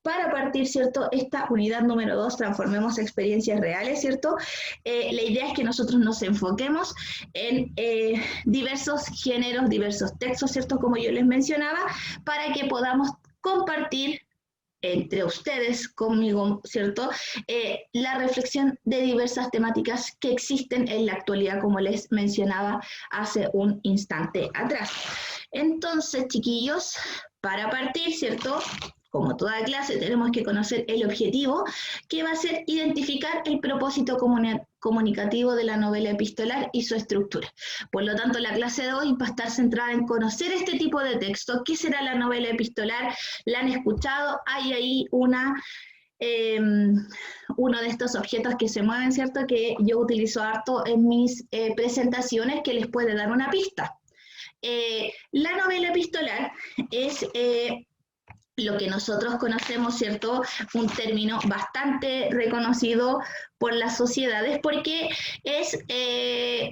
para partir, ¿cierto? Esta unidad número 2, transformemos experiencias reales, ¿cierto? La idea es que nosotros nos enfoquemos en diversos géneros, diversos textos, ¿cierto? Como yo les mencionaba, para que podamos compartir entre ustedes, conmigo, ¿cierto? La reflexión de diversas temáticas que existen en la actualidad, como les mencionaba hace un instante atrás. Entonces, chiquillos, para partir, ¿cierto? Como toda clase, tenemos que conocer el objetivo, que va a ser identificar el propósito comunicativo de la novela epistolar y su estructura. Por lo tanto, la clase de hoy va a estar centrada en conocer este tipo de texto. ¿Qué será la novela epistolar? ¿La han escuchado? Hay ahí uno de estos objetos que se mueven, ¿cierto? Que yo utilizo harto en mis presentaciones, que les puede dar una pista. La novela epistolar es lo que nosotros conocemos, ¿cierto? Un término bastante reconocido por las sociedades porque es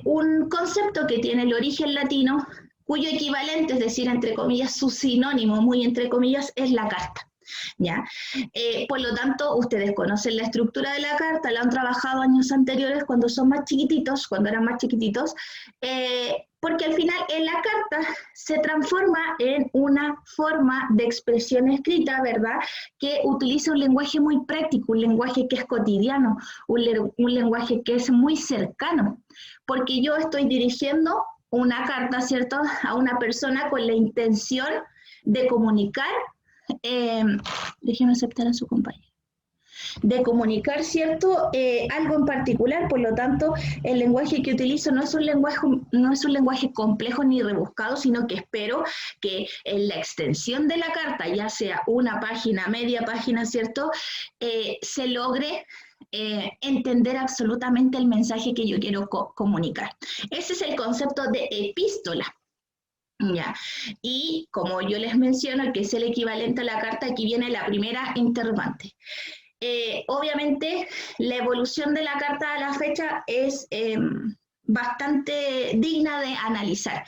un concepto que tiene el origen latino, cuyo equivalente, es decir, entre comillas, su sinónimo, muy entre comillas, es la carta. ¿Ya? Por lo tanto, ustedes conocen la estructura de la carta, la han trabajado años anteriores cuando son más chiquititos, cuando eran más chiquititos, porque al final en la carta se transforma en una forma de expresión escrita, ¿verdad? Que utiliza un lenguaje muy práctico, un lenguaje que es cotidiano, un lenguaje que es muy cercano, porque yo estoy dirigiendo una carta, ¿cierto?, a una persona con la intención de comunicar, déjeme aceptar a su compañero, de comunicar, ¿cierto?, algo en particular. Por lo tanto, el lenguaje que utilizo no es un lenguaje complejo ni rebuscado, sino que espero que en la extensión de la carta, ya sea una página, media página, ¿cierto?, se logre entender absolutamente el mensaje que yo quiero comunicar. Ese es el concepto de epístola. Ya. Y como yo les menciono, que es el equivalente a la carta, aquí viene la primera interrogante. Obviamente, la evolución de la carta a la fecha es bastante digna de analizar.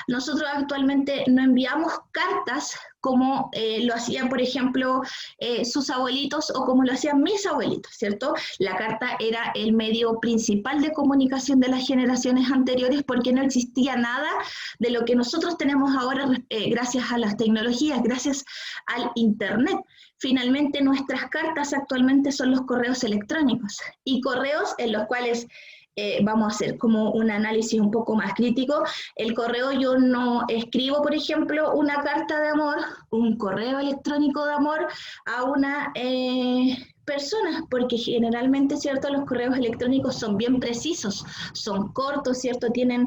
Nosotros actualmente no enviamos cartas como lo hacían, por ejemplo, sus abuelitos o como lo hacían mis abuelitos, ¿cierto? La carta era el medio principal de comunicación de las generaciones anteriores porque no existía nada de lo que nosotros tenemos ahora gracias a las tecnologías, gracias al Internet. Finalmente, nuestras cartas actualmente son los correos electrónicos y correos en los cuales vamos a hacer como un análisis un poco más crítico. El correo, yo no escribo, por ejemplo, una carta de amor, un correo electrónico de amor a una persona, porque generalmente, ¿cierto?, los correos electrónicos son bien precisos, son cortos, ¿cierto?, tienen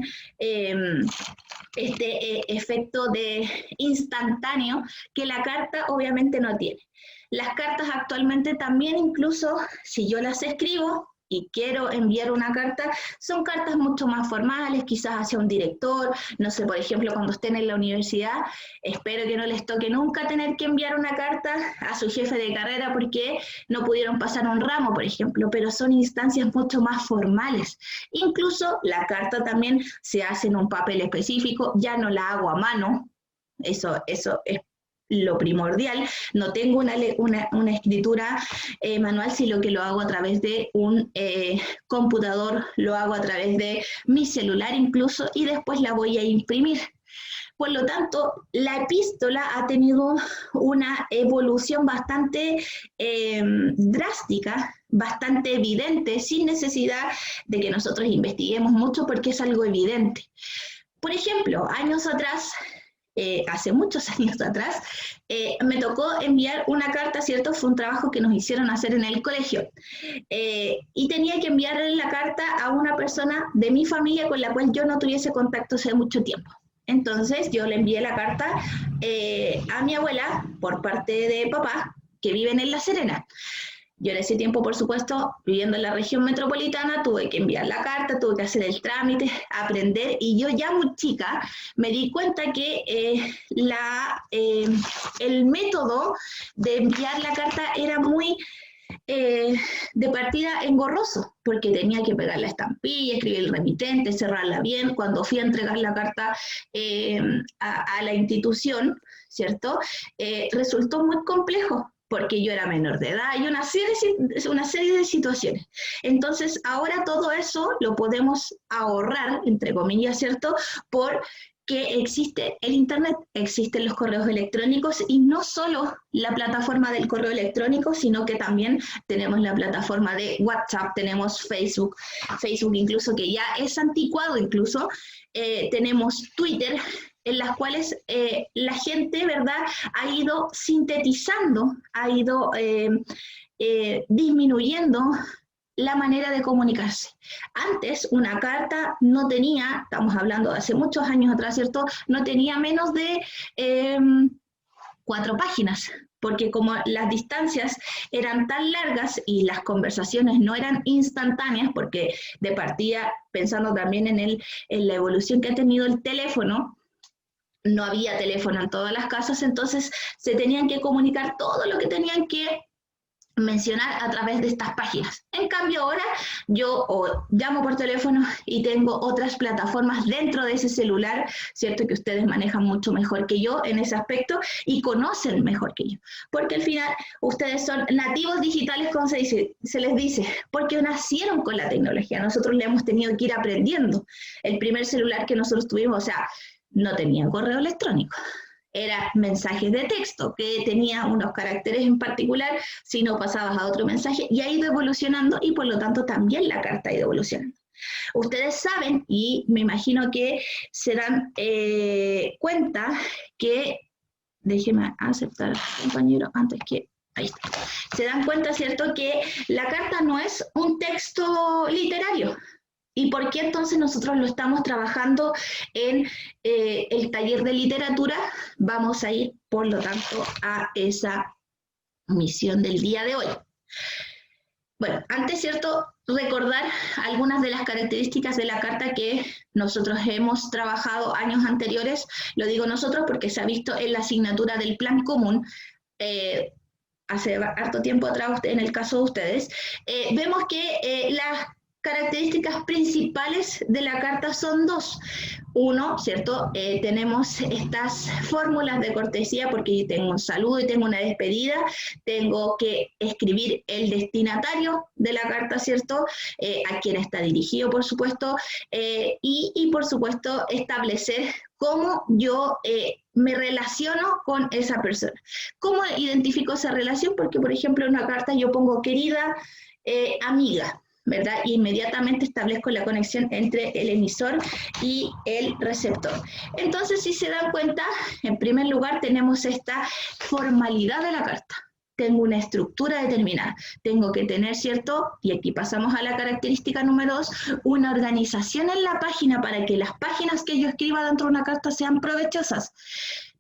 este efecto de instantáneo que la carta obviamente no tiene. Las cartas actualmente también, incluso si yo las escribo y quiero enviar una carta, son cartas mucho más formales, quizás hacia un director, no sé, por ejemplo, cuando estén en la universidad, espero que no les toque nunca tener que enviar una carta a su jefe de carrera porque no pudieron pasar un ramo, por ejemplo, pero son instancias mucho más formales. Incluso la carta también se hace en un papel específico, ya no la hago a mano, eso es lo primordial. No tengo una escritura manual, sino que lo hago a través de un computador, lo hago a través de mi celular incluso, y después la voy a imprimir. Por lo tanto, la epístola ha tenido una evolución bastante drástica, bastante evidente, sin necesidad de que nosotros investiguemos mucho porque es algo evidente. Por ejemplo, años atrás, hace muchos años atrás, me tocó enviar una carta, ¿cierto? Fue un trabajo que nos hicieron hacer en el colegio. Y tenía que enviarle la carta a una persona de mi familia con la cual yo no tuviese contacto hace mucho tiempo. Entonces yo le envié la carta a mi abuela por parte de papá, que viven en La Serena. Yo en ese tiempo, por supuesto, viviendo en la región metropolitana, tuve que enviar la carta, tuve que hacer el trámite, aprender, y yo ya muy chica me di cuenta que el método de enviar la carta era muy de partida engorroso, porque tenía que pegar la estampilla, escribir el remitente, cerrarla bien. Cuando fui a entregar la carta a la institución, ¿cierto? Resultó muy complejo, porque yo era menor de edad, y una serie de situaciones. Entonces, ahora todo eso lo podemos ahorrar, entre comillas, ¿cierto?, porque existe el Internet, existen los correos electrónicos, y no solo la plataforma del correo electrónico, sino que también tenemos la plataforma de WhatsApp, tenemos Facebook incluso, que ya es anticuado incluso, tenemos Twitter, en las cuales la gente, ¿verdad?, ha ido sintetizando, ha ido disminuyendo la manera de comunicarse. Antes, una carta no tenía, estamos hablando de hace muchos años atrás, ¿cierto?, no tenía menos de 4 páginas, porque como las distancias eran tan largas y las conversaciones no eran instantáneas, porque de partida, pensando también en la evolución que ha tenido el teléfono, no había teléfono en todas las casas, entonces se tenían que comunicar todo lo que tenían que mencionar a través de estas páginas. En cambio ahora yo llamo por teléfono y tengo otras plataformas dentro de ese celular, ¿cierto?, que ustedes manejan mucho mejor que yo en ese aspecto y conocen mejor que yo, porque al final ustedes son nativos digitales, como se les dice, porque nacieron con la tecnología. Nosotros le hemos tenido que ir aprendiendo. El primer celular que nosotros tuvimos, o sea, no tenía correo electrónico, era mensajes de texto, que tenía unos caracteres en particular, si no pasabas a otro mensaje, y ha ido evolucionando, y por lo tanto también la carta ha ido evolucionando. Ustedes saben, y me imagino que se dan cuenta que, déjeme aceptar, compañero, antes que, ahí está, se dan cuenta, ¿cierto?, que la carta no es un texto literario. ¿Y por qué entonces nosotros lo estamos trabajando en el taller de literatura? Vamos a ir, por lo tanto, a esa misión del día de hoy. Bueno, antes, ¿cierto?, recordar algunas de las características de la carta que nosotros hemos trabajado años anteriores. Lo digo nosotros porque se ha visto en la asignatura del plan común, hace harto tiempo atrás, en el caso de ustedes. Vemos que las características principales de la carta son 2. Uno, ¿cierto? Tenemos estas fórmulas de cortesía, porque tengo un saludo y tengo una despedida, tengo que escribir el destinatario de la carta, ¿cierto?, a quien está dirigido, por supuesto, y por supuesto establecer cómo yo me relaciono con esa persona. ¿Cómo identifico esa relación? Porque, por ejemplo, en una carta yo pongo querida amiga, ¿verdad? Y inmediatamente establezco la conexión entre el emisor y el receptor. Entonces, si se dan cuenta, en primer lugar tenemos esta formalidad de la carta. Tengo una estructura determinada. Tengo que tener, ¿cierto? Y aquí pasamos a la característica número 2, una organización en la página para que las páginas que yo escriba dentro de una carta sean provechosas.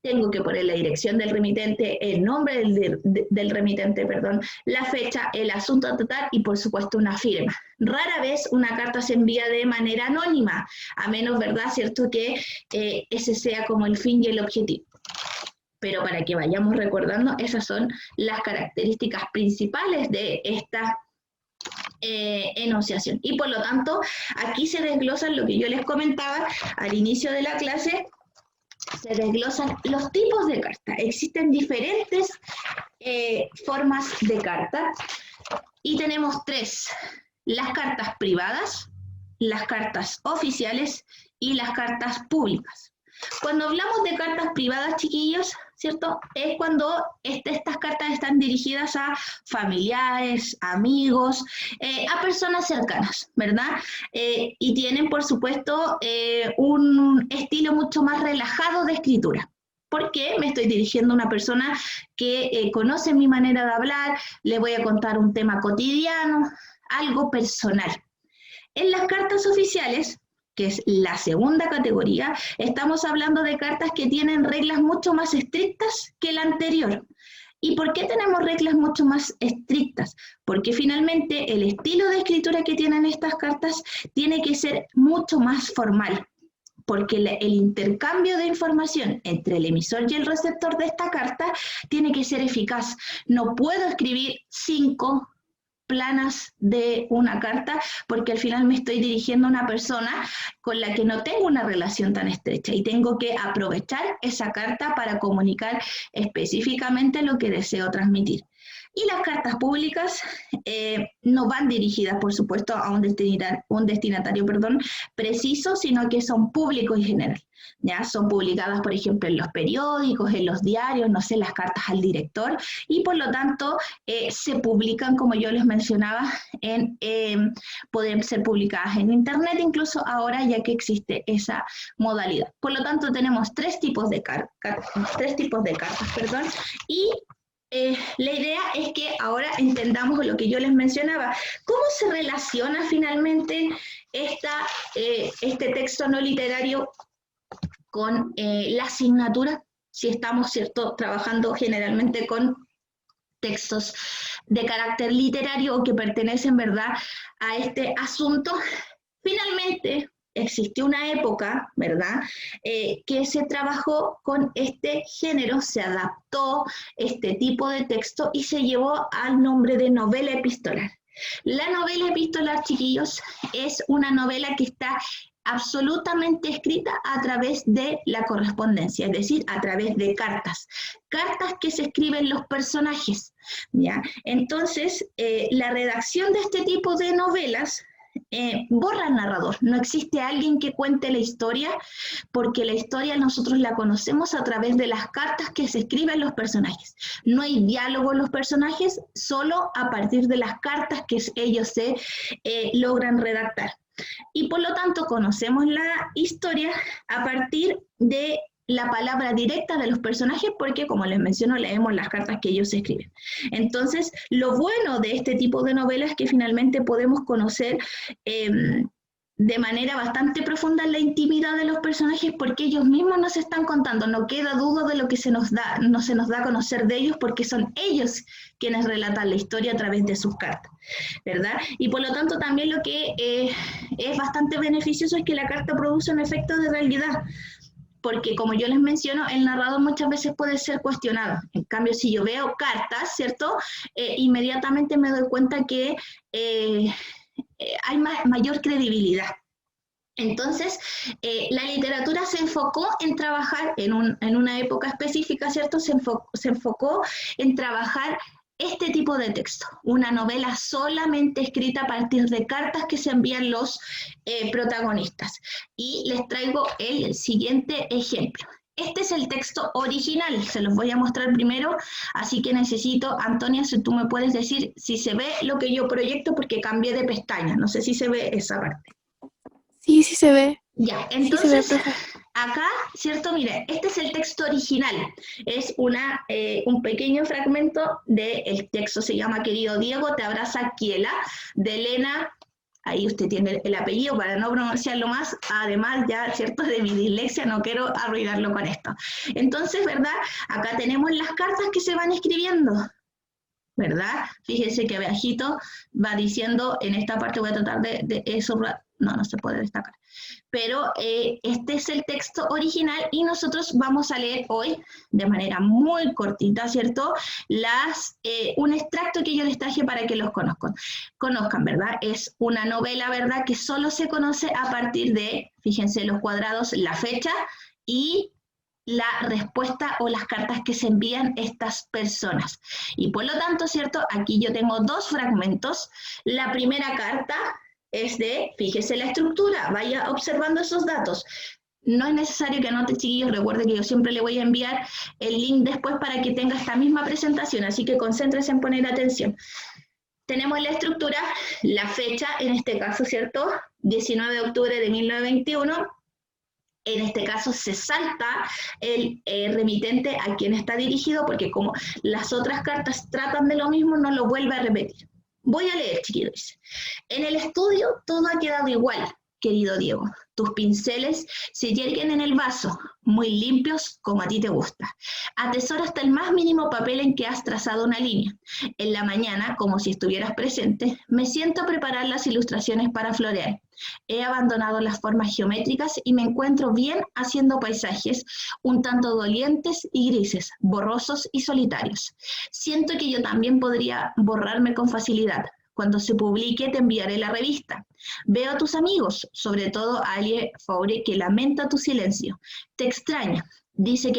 Tengo que poner la dirección del remitente, el nombre del remitente, perdón, la fecha, el asunto total y, por supuesto, una firma. Rara vez una carta se envía de manera anónima, a menos, ¿verdad?, ¿cierto?, que ese sea como el fin y el objetivo. Pero para que vayamos recordando, esas son las características principales de esta enunciación. Y por lo tanto, aquí se desglosan lo que yo les comentaba al inicio de la clase. Se desglosan los tipos de carta. Existen diferentes formas de carta y tenemos 3. Las cartas privadas, las cartas oficiales y las cartas públicas. Cuando hablamos de cartas privadas, chiquillos, ¿cierto?, es cuando estas cartas están dirigidas a familiares, amigos, a personas cercanas, ¿verdad? Y tienen, por supuesto, un estilo mucho más relajado de escritura. ¿Por qué? Me estoy dirigiendo a una persona que conoce mi manera de hablar, le voy a contar un tema cotidiano, algo personal. En las cartas oficiales, que es la segunda categoría, estamos hablando de cartas que tienen reglas mucho más estrictas que la anterior. ¿Y por qué tenemos reglas mucho más estrictas? Porque finalmente el estilo de escritura que tienen estas cartas tiene que ser mucho más formal, porque el intercambio de información entre el emisor y el receptor de esta carta tiene que ser eficaz. No puedo escribir 5 planas de una carta, porque al final me estoy dirigiendo a una persona con la que no tengo una relación tan estrecha y tengo que aprovechar esa carta para comunicar específicamente lo que deseo transmitir. Y las cartas públicas no van dirigidas, por supuesto, a un destinatario, preciso, sino que son públicos en general. ¿Ya? Son publicadas, por ejemplo, en los periódicos, en los diarios, no sé, las cartas al director, y por lo tanto se publican, como yo les mencionaba, pueden ser publicadas en internet, incluso ahora, ya que existe esa modalidad. Por lo tanto, tenemos tres tipos de cartas, y la idea es que ahora entendamos lo que yo les mencionaba. ¿Cómo se relaciona finalmente este texto no literario con la asignatura, si estamos, ¿cierto?, trabajando generalmente con textos de carácter literario o que pertenecen, ¿verdad?, a este asunto? Finalmente, existió una época, ¿verdad?, que se trabajó con este género, se adaptó este tipo de texto y se llevó al nombre de novela epistolar. La novela epistolar, chiquillos, es una novela que está absolutamente escrita a través de la correspondencia, es decir, a través de cartas que se escriben los personajes, ¿ya? Entonces, la redacción de este tipo de novelas borra al narrador, no existe alguien que cuente la historia, porque la historia nosotros la conocemos a través de las cartas que se escriben los personajes. No hay diálogo en los personajes, solo a partir de las cartas que ellos se logran redactar. Y por lo tanto conocemos la historia a partir de la palabra directa de los personajes, porque como les menciono, leemos las cartas que ellos escriben. Entonces, lo bueno de este tipo de novelas es que finalmente podemos conocer de manera bastante profunda la intimidad de los personajes, porque ellos mismos nos están contando, no queda duda de lo que se nos da a conocer de ellos, porque son ellos quienes relatan la historia a través de sus cartas, ¿verdad? Y por lo tanto también lo que es bastante beneficioso es que la carta produce un efecto de realidad, porque como yo les menciono, el narrador muchas veces puede ser cuestionado. En cambio, si yo veo cartas, ¿cierto?, inmediatamente me doy cuenta que hay mayor credibilidad. Entonces, la literatura se enfocó en trabajar en una época específica, ¿cierto? Se enfocó en trabajar este tipo de texto, una novela solamente escrita a partir de cartas que se envían los protagonistas. Y les traigo el siguiente ejemplo. Este es el texto original, se los voy a mostrar primero, así que necesito, Antonia, si tú me puedes decir si se ve lo que yo proyecto, porque cambié de pestaña, no sé si se ve esa parte. Sí, sí se ve. Ya, entonces, sí se ve, acá, ¿cierto? Mire, este es el texto original, es un pequeño fragmento del texto, se llama Querido Diego, te abraza Kiela, de Elena, ahí usted tiene el apellido para no pronunciarlo más, además ya, ¿cierto?, de mi dislexia, no quiero arruinarlo con esto. Entonces, ¿verdad? Acá tenemos las cartas que se van escribiendo, ¿verdad? Fíjense que abajito va diciendo, en esta parte voy a tratar de eso, no se puede destacar. Pero este es el texto original y nosotros vamos a leer hoy, de manera muy cortita, ¿cierto?, un extracto que yo les traje para que los conozcan, ¿verdad? Es una novela, ¿verdad?, que solo se conoce a partir de, fíjense los cuadrados, la fecha y la respuesta o las cartas que se envían estas personas. Y por lo tanto, ¿cierto?, aquí yo tengo dos fragmentos. La primera carta es fíjese la estructura, vaya observando esos datos. No es necesario que anote, chiquillos, recuerde que yo siempre le voy a enviar el link después para que tenga esta misma presentación, así que concéntrese en poner atención. Tenemos la estructura, la fecha, en este caso, ¿cierto?, 19 de octubre de 1921, en este caso se salta el remitente a quien está dirigido, porque como las otras cartas tratan de lo mismo, no lo vuelve a repetir. Voy a leer, chiquillos. En el estudio todo ha quedado igual, querido Diego. Tus pinceles se yerguen en el vaso, muy limpios como a ti te gusta. Atesora hasta el más mínimo papel en que has trazado una línea. En la mañana, como si estuvieras presente, me siento a preparar las ilustraciones para florear. He abandonado las formas geométricas y me encuentro bien haciendo paisajes un tanto dolientes y grises, borrosos y solitarios. Siento que yo también podría borrarme con facilidad. Cuando se publique te enviaré la revista. Veo a tus amigos, sobre todo a Alie Faure, que lamenta tu silencio. Te extraña. Dice que